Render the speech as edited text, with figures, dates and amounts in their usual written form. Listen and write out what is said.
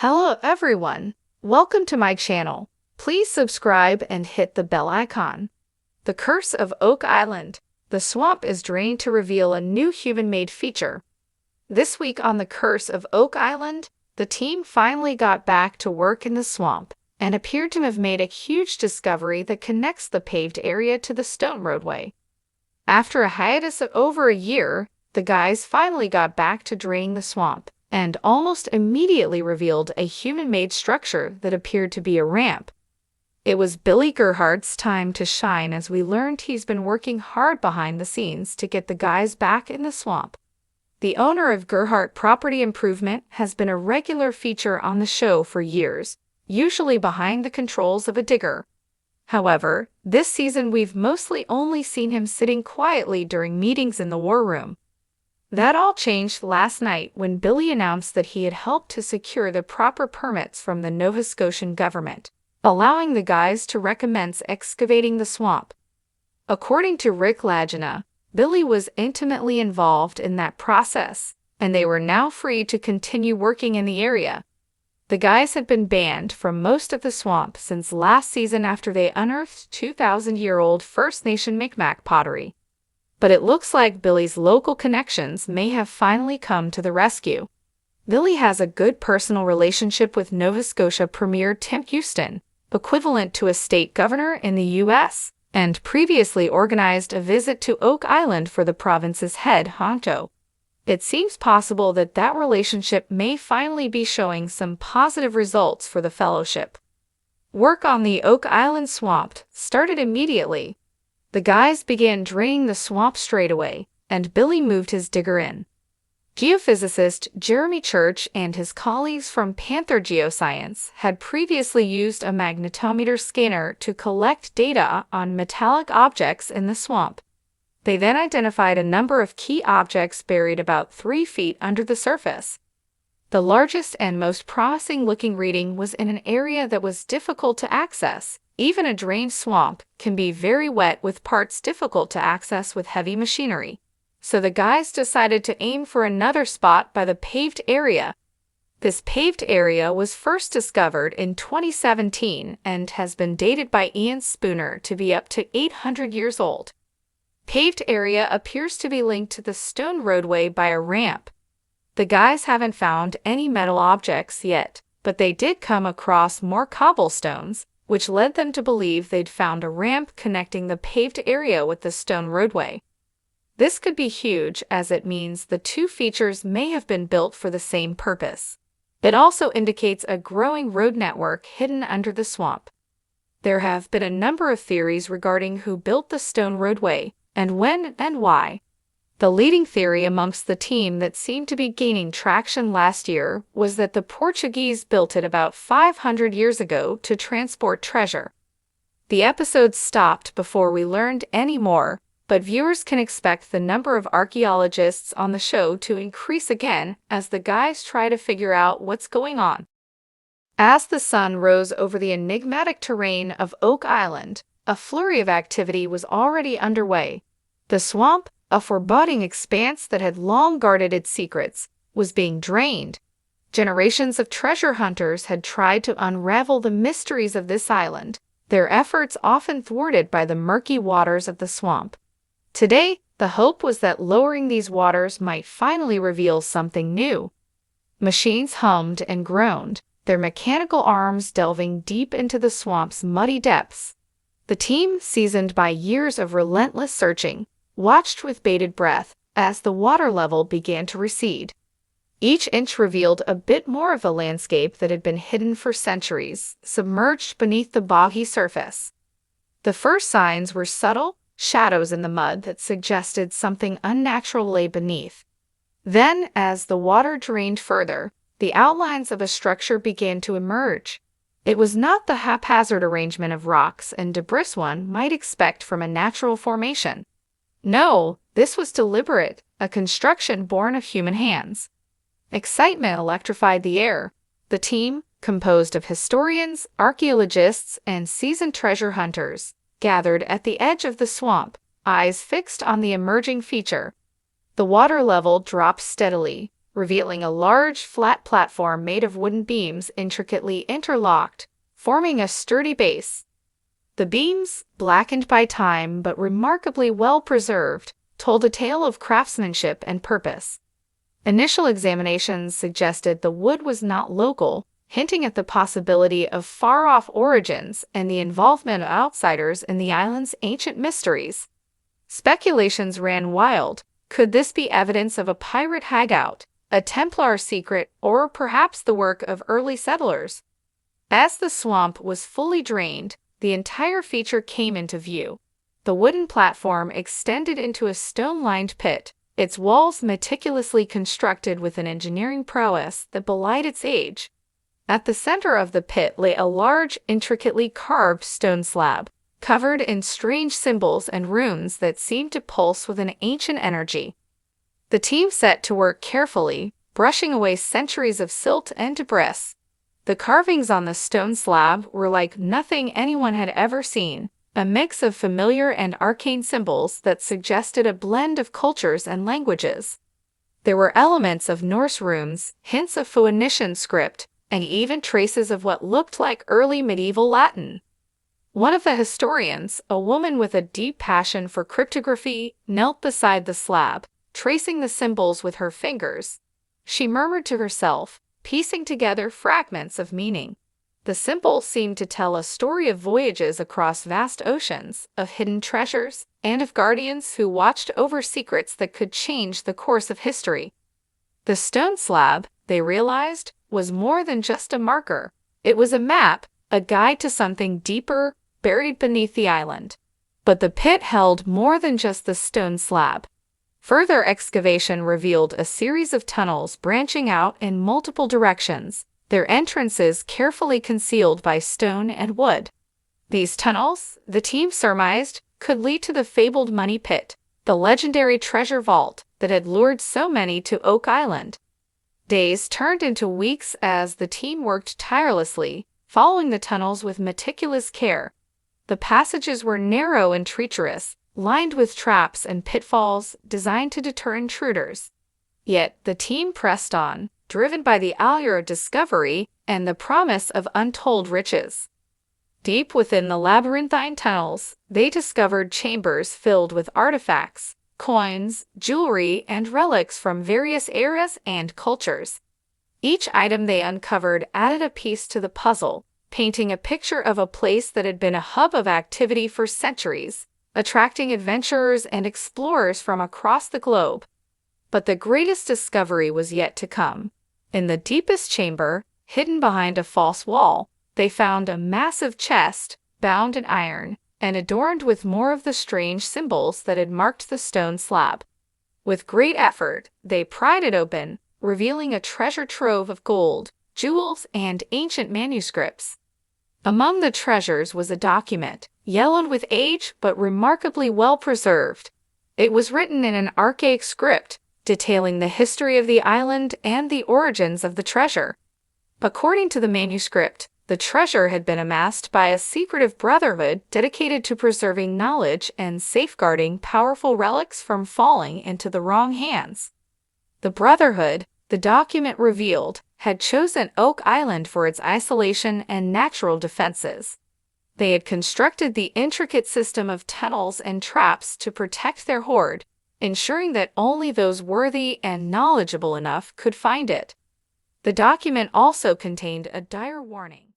Hello everyone, welcome to my channel. Please subscribe and hit the bell icon. The Curse of Oak Island. The swamp is drained to reveal a new human-made feature. This week on The Curse of Oak Island, the team finally got back to work in the swamp and appeared to have made a huge discovery that connects the paved area to the stone roadway. After a hiatus of over a year, the guys finally got back to draining the swamp and almost immediately revealed a human-made structure that appeared to be a ramp. It was Billy Gerhardt's time to shine as we learned he's been working hard behind the scenes to get the guys back in the swamp. The owner of Gerhardt Property Improvement has been a regular feature on the show for years, usually behind the controls of a digger. However, this season we've mostly only seen him sitting quietly during meetings in the war room. That all changed last night when Billy announced that he had helped to secure the proper permits from the Nova Scotian government, allowing the guys to recommence excavating the swamp. According to Rick Lagina, Billy was intimately involved in that process, and they were now free to continue working in the area. The guys had been banned from most of the swamp since last season after they unearthed 2,000-year-old First Nation Micmac pottery. But it looks like Billy's local connections may have finally come to the rescue. Billy has a good personal relationship with Nova Scotia Premier Tim Houston, equivalent to a state governor in the U.S., and previously organized a visit to Oak Island for the province's head honcho. It seems possible that that relationship may finally be showing some positive results for the fellowship. Work on the Oak Island swamp started immediately. The guys began draining the swamp straight away, and Billy moved his digger in. Geophysicist Jeremy Church and his colleagues from Panther Geoscience had previously used a magnetometer scanner to collect data on metallic objects in the swamp. They then identified a number of key objects buried about 3 feet under the surface. The largest and most promising-looking reading was in an area that was difficult to access. Even a drained swamp can be very wet with parts difficult to access with heavy machinery. So the guys decided to aim for another spot by the paved area. This paved area was first discovered in 2017 and has been dated by Ian Spooner to be up to 800 years old. Paved area appears to be linked to the stone roadway by a ramp. The guys haven't found any metal objects yet, but they did come across more cobblestones, which led them to believe they'd found a ramp connecting the paved area with the stone roadway. This could be huge as it means the two features may have been built for the same purpose. It also indicates a growing road network hidden under the swamp. There have been a number of theories regarding who built the stone roadway, and when and why. The leading theory amongst the team that seemed to be gaining traction last year was that the Portuguese built it about 500 years ago to transport treasure. The episode stopped before we learned any more, but viewers can expect the number of archaeologists on the show to increase again as the guys try to figure out what's going on. As the sun rose over the enigmatic terrain of Oak Island, a flurry of activity was already underway. The swamp, a foreboding expanse that had long guarded its secrets, was being drained. Generations of treasure hunters had tried to unravel the mysteries of this island, their efforts often thwarted by the murky waters of the swamp. Today, the hope was that lowering these waters might finally reveal something new. Machines hummed and groaned, their mechanical arms delving deep into the swamp's muddy depths. The team, seasoned by years of relentless searching, watched with bated breath as the water level began to recede. Each inch revealed a bit more of the landscape that had been hidden for centuries, submerged beneath the boggy surface. The first signs were subtle shadows in the mud that suggested something unnatural lay beneath. Then, as the water drained further, the outlines of a structure began to emerge. It was not the haphazard arrangement of rocks and debris one might expect from a natural formation. No, this was deliberate, a construction born of human hands. Excitement electrified the air. The team, composed of historians, archaeologists, and seasoned treasure hunters, gathered at the edge of the swamp, eyes fixed on the emerging feature. The water level dropped steadily, revealing a large, flat platform made of wooden beams intricately interlocked, forming a sturdy base. The beams, blackened by time but remarkably well preserved, told a tale of craftsmanship and purpose. Initial examinations suggested the wood was not local, hinting at the possibility of far-off origins and the involvement of outsiders in the island's ancient mysteries. Speculations ran wild. Could this be evidence of a pirate hangout, a Templar secret, or perhaps the work of early settlers? As the swamp was fully drained, the entire feature came into view. The wooden platform extended into a stone-lined pit, its walls meticulously constructed with an engineering prowess that belied its age. At the center of the pit lay a large, intricately carved stone slab, covered in strange symbols and runes that seemed to pulse with an ancient energy. The team set to work carefully, brushing away centuries of silt and debris. The carvings on the stone slab were like nothing anyone had ever seen, a mix of familiar and arcane symbols that suggested a blend of cultures and languages. There were elements of Norse runes, hints of Phoenician script, and even traces of what looked like early medieval Latin. One of the historians, a woman with a deep passion for cryptography, knelt beside the slab, tracing the symbols with her fingers. She murmured to herself, piecing together fragments of meaning. The symbols seemed to tell a story of voyages across vast oceans, of hidden treasures, and of guardians who watched over secrets that could change the course of history. The stone slab, they realized, was more than just a marker. It was a map, a guide to something deeper, buried beneath the island. But the pit held more than just the stone slab. Further excavation revealed a series of tunnels branching out in multiple directions, their entrances carefully concealed by stone and wood. These tunnels, the team surmised, could lead to the fabled Money Pit, the legendary treasure vault that had lured so many to Oak Island. Days turned into weeks as the team worked tirelessly, following the tunnels with meticulous care. The passages were narrow and treacherous, lined with traps and pitfalls designed to deter intruders. Yet the team pressed on, driven by the allure of discovery and the promise of untold riches. Deep within the labyrinthine tunnels, they discovered chambers filled with artifacts, coins, jewelry, and relics from various eras and cultures. Each item they uncovered added a piece to the puzzle, painting a picture of a place that had been a hub of activity for centuries, attracting adventurers and explorers from across the globe. But the greatest discovery was yet to come. In the deepest chamber, hidden behind a false wall, they found a massive chest, bound in iron, and adorned with more of the strange symbols that had marked the stone slab. With great effort, they pried it open, revealing a treasure trove of gold, jewels, and ancient manuscripts. Among the treasures was a document, yellowed with age but remarkably well preserved. It was written in an archaic script, detailing the history of the island and the origins of the treasure. According to the manuscript, the treasure had been amassed by a secretive brotherhood dedicated to preserving knowledge and safeguarding powerful relics from falling into the wrong hands. The brotherhood, the document revealed, had chosen Oak Island for its isolation and natural defenses. They had constructed the intricate system of tunnels and traps to protect their hoard, ensuring that only those worthy and knowledgeable enough could find it. The document also contained a dire warning.